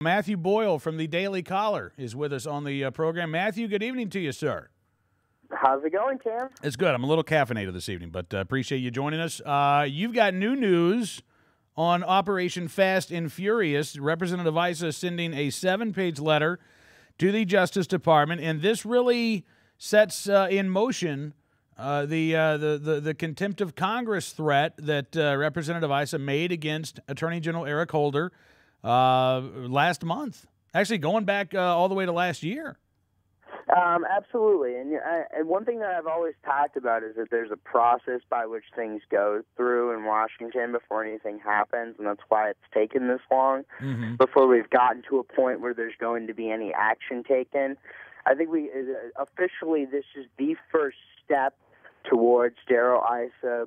Matthew Boyle from the Daily Caller is with us on the program. Matthew, good evening to you, sir. How's it going, Tim? It's good. I'm a little caffeinated this evening, but appreciate you joining us. You've got new news on Operation Fast and Furious. Representative Issa sending a 7-page letter to the Justice Department, and this really sets in motion the contempt of Congress threat that Representative Issa made against Attorney General Eric Holder last month. Actually, going back all the way to last year. Absolutely. And one thing that I've always talked about is that there's a process by which things go through in Washington before anything happens, and that's why it's taken this long before we've gotten to a point where there's going to be any action taken. I think officially this is the first step towards Darrell Issa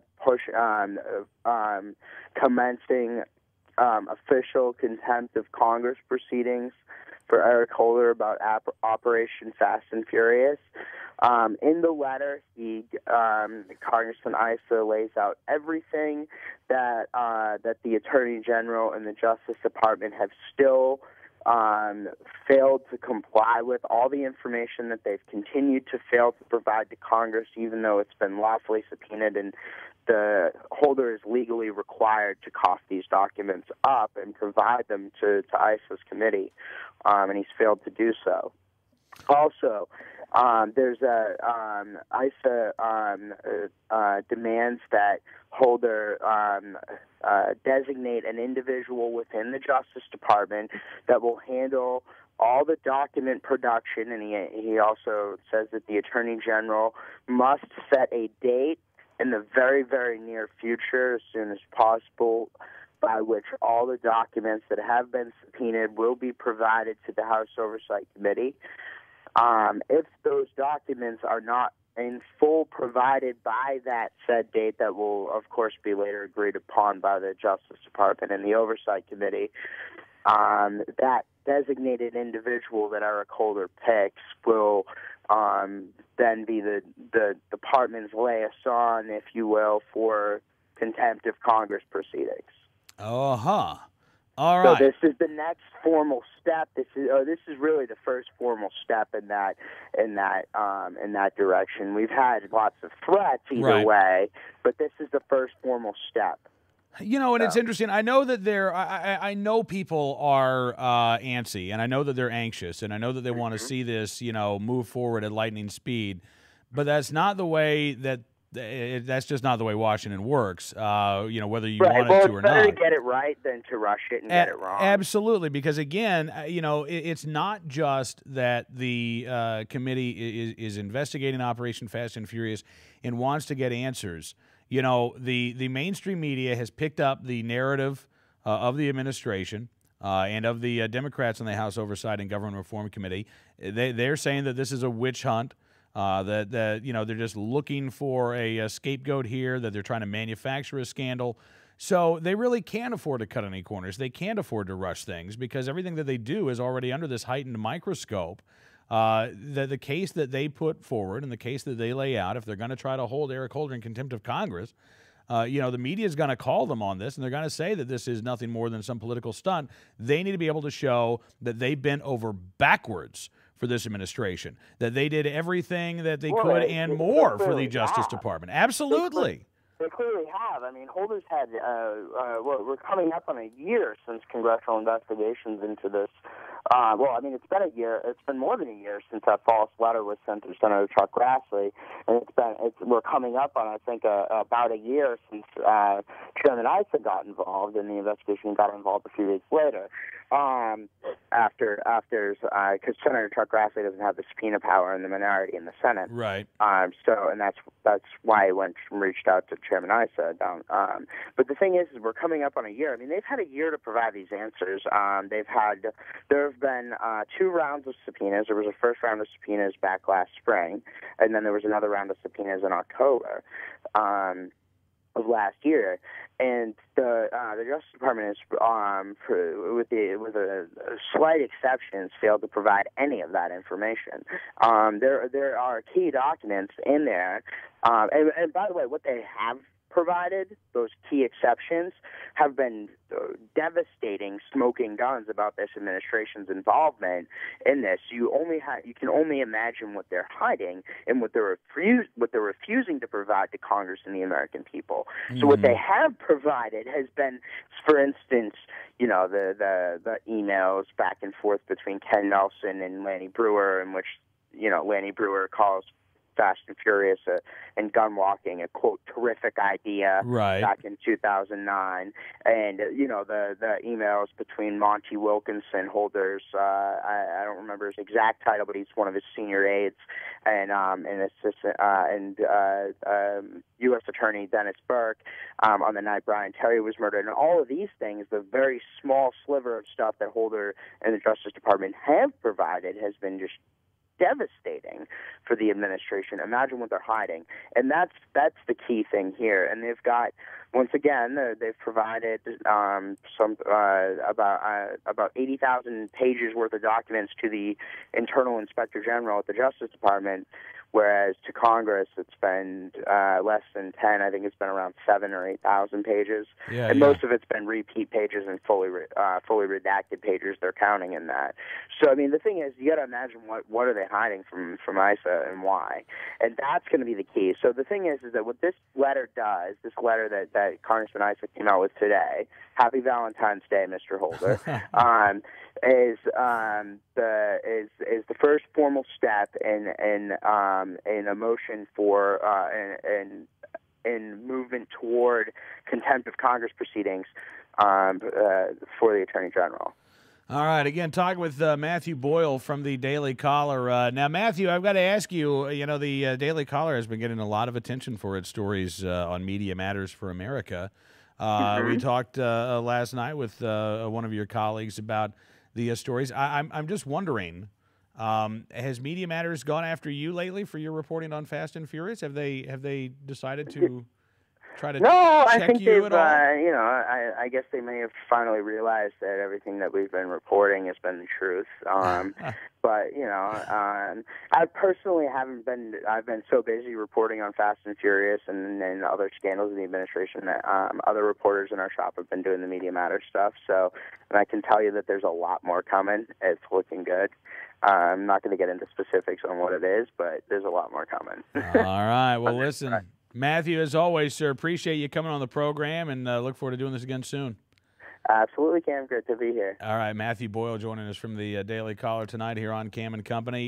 commencing official contempt of Congress proceedings for Eric Holder about Operation Fast and Furious. In the letter, Congressman Issa lays out everything that the Attorney General and the Justice Department have still failed to comply with, all the information that they've continued to fail to provide to Congress, even though it's been lawfully subpoenaed, and the holder is legally required to cough these documents up and provide them to Issa's committee, and he's failed to do so. Also, there's Issa demands that Holder designate an individual within the Justice Department that will handle all the document production, and he also says that the Attorney General must set a date in the very, very near future, as soon as possible, by which all the documents that have been subpoenaed will be provided to the House Oversight Committee. If those documents are not in full provided by that said date, that will, of course, be later agreed upon by the Justice Department and the Oversight Committee, that designated individual that Eric Holder picks will then be the department's liaison, if you will, for contempt of Congress proceedings. All right. So this is the next formal step. This is really the first formal step in that direction. We've had lots of threats either way, but this is the first formal step. You know, and it's interesting. I know that I know people are antsy, and I know that they're anxious, and I know that they want to see this, move forward at lightning speed. But that's not the way that's just not the way Washington works. Whether you want it to or not. It's better to get it right than to rush it and get it wrong. Absolutely, because again, it's not just that the committee is investigating Operation Fast and Furious and wants to get answers. The mainstream media has picked up the narrative of the administration and of the Democrats on the House Oversight and Government Reform Committee. They're saying that this is a witch hunt, that they're just looking for a scapegoat here, that they're trying to manufacture a scandal. So they really can't afford to cut any corners. They can't afford to rush things because everything that they do is already under this heightened microscope. The case that they put forward and the case that they lay out, if they're going to try to hold Eric Holder in contempt of Congress, the media is going to call them on this, and they're going to say that this is nothing more than some political stunt. They need to be able to show that they bent over backwards for this administration, that they did everything that they could and more for the Justice Department. Absolutely. They clearly have. I mean, Holder's had, we're coming up on a year since congressional investigations into this. It's been a year. It's been more than a year since that false letter was sent to Senator Chuck Grassley, and we're coming up on, I think, about a year since Chairman Issa got involved, and the investigation got involved a few weeks later. Because Senator Chuck Grassley doesn't have the subpoena power in the minority in the Senate, right? And that's why he reached out to Chairman Issa. But the thing is we're coming up on a year. I mean, they've had a year to provide these answers. There have been 2 rounds of subpoenas. There was a first round of subpoenas back last spring, and then there was another round of subpoenas in October of last year. And the Justice Department with a slight exceptions, failed to provide any of that information. There are key documents in there, and by the way, what they have provided, those key exceptions, have been devastating smoking guns about this administration's involvement in this. You can only imagine what they're hiding and what they're refusing to provide to Congress and the American people. So what they have provided has been, for instance, the emails back and forth between Ken Nelson and Lanny Breuer, in which Lanny Breuer calls Fast and Furious and gun walking a, quote, terrific idea back in 2009. And, the emails between Monty Wilkinson, Holder's, I don't remember his exact title, but he's one of his senior aides, and assistant, U.S. Attorney Dennis Burke on the night Brian Terry was murdered. And all of these things, the very small sliver of stuff that Holder and the Justice Department have provided, has been just devastating for the administration. Imagine what they're hiding, and that's the key thing here. And they've got, once again, they've provided about 80,000 pages worth of documents to the Internal Inspector General at the Justice Department, whereas to Congress it's been less than 10. I think it's been around 7,000 or 8,000 pages, and most of it's been repeat pages and fully redacted pages. They're counting in that. So I mean, the thing is, you got to imagine what are they hiding from Issa and why, and that's going to be the key. So the thing is that what this letter does, this letter that Congressman Issa came out with today, Happy Valentine's Day, Mr. Holder, is the first formal step in a motion for in movement toward contempt of Congress proceedings for the Attorney General. All right. Again, talking with Matthew Boyle from the Daily Caller. Now, Matthew, I've got to ask you, the Daily Caller has been getting a lot of attention for its stories on Media Matters for America. We talked last night with one of your colleagues about the stories. I'm just wondering, has Media Matters gone after you lately for your reporting on Fast and Furious? Have they decided to try to I check think you they've, at all? I guess they may have finally realized that everything that we've been reporting has been the truth. But I personally haven't been. I've been so busy reporting on Fast and Furious and other scandals in the administration that other reporters in our shop have been doing the Media Matters stuff. So, and I can tell you that there's a lot more coming. It's looking good. I'm not going to get into specifics on what it is, but there's a lot more coming. All right. Well, listen, Matthew, as always, sir, appreciate you coming on the program, and look forward to doing this again soon. Absolutely, Cam. Good to be here. All right, Matthew Boyle joining us from the Daily Caller tonight here on Cam and Company.